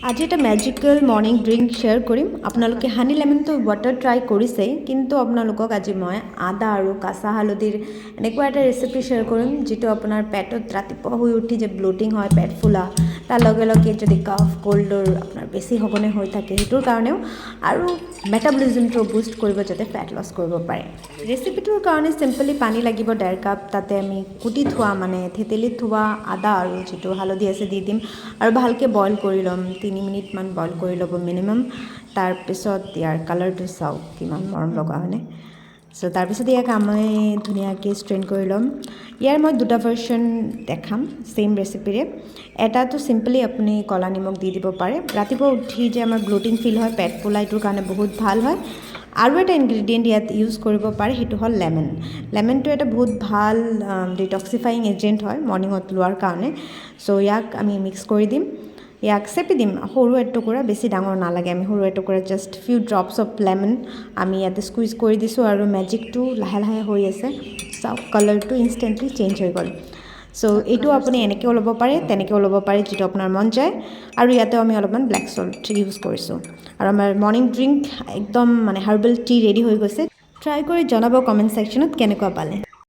আজি এটা ম্যাজিকেল morning drink share কৰিম আপোনালোকে হানি লেমনটো ৱাটাৰ ট্ৰাই কৰিছেই কিন্তু আপোনালোকক আজি মই আদা আৰু কাঁচা হালধিৰ এনেকুৱা এটা ৰেচিপি শ্বেয়াৰ কৰিম যিটো আপোনাৰ পেটত ৰাতিপুৱা শুই উঠি যে ব্লোটিং হয় পেট ফুলা তাৰ লগে লগে যদি কাফ কোল্ডৰ আপোনাৰ বেছি সঘনে হৈ থাকে সেইটোৰ কাৰণেও আৰু মেটাবলিজমটো বুষ্ট কৰিব যাতে ফেট লছ কৰিব পাৰে ৰেচিপিটোৰ কাৰণে সিম্পলি পানী লাগিব 1.5 কাপ তাতে আমি কুটি থোৱা মানে থেতেলি থোৱা আদা আৰু যেটো হালধি আছে দি দিম আৰু ভালকে বইল কৰি লম 3 মিনিট মান বইল কৰি লব মিনিমাম তাৰ পিছত ইয়াৰ কালাৰটো চাও কিমান মৰম লগা হয়নে সো তাৰ পিছত ইয়াক আমি ধুনিয়াকৈ ষ্ট্ৰেইন কৰি লম ইয়াৰ মই দুটা ভাৰ্সন দেখাম সেম ৰেচিপিৰে এটাটো সিম্পলি আপুনি কলা নিমখ দি দিব পাৰে ৰাতিপুৱা উঠি যে আমাৰ ব্লোটিং ফিল হয় পেট ফুলাইটোৰ কাৰণে বহুত ভাল হয় আৰু এটা ইনগ্ৰেডিয়েন্ট ইয়াত ইউজ কৰিব পাৰে হেতু হল লেমন লেমনটো এটা বহুত ভাল ডিটক্সিফাইং এজেন্ট হয় মৰ্নিংত লোৱাৰ কাৰণে সো ইয়াক আমি মিক্স কৰি দিম ইয়াক চেপি দিম সৰু এটুকুৰা বেছি ডাঙৰ নালাগে আমি সৰু এটুকুৰা জাস্ট ফিউ ড্ৰপস অফ লেমন আমি ইয়াতে স্কুইজ কৰি দিছো আৰু ম্যাজিকটো লাহে লাহে হৈ আছে চাওক কালাৰটো ইনস্ট্যান্টলি চেঞ্জ হৈ গল সো এইটো আপুনি এনেকেও ল'ব পাৰে তেনেকেও ল'ব পাৰে যেটো আপোনাৰ মন যায় আৰু ইয়াতে আমি অলপমান ব্ল্যাক সল্ট ইউজ কৰিছো আৰু আমাৰ মৰ্নিং ড্ৰিংক একদম মানে হাৰ্বাল টি ৰেডি হৈ গৈছে ট্ৰাই কৰি জনাব কমেন্ট সেকশনত কেনেকুৱা পালে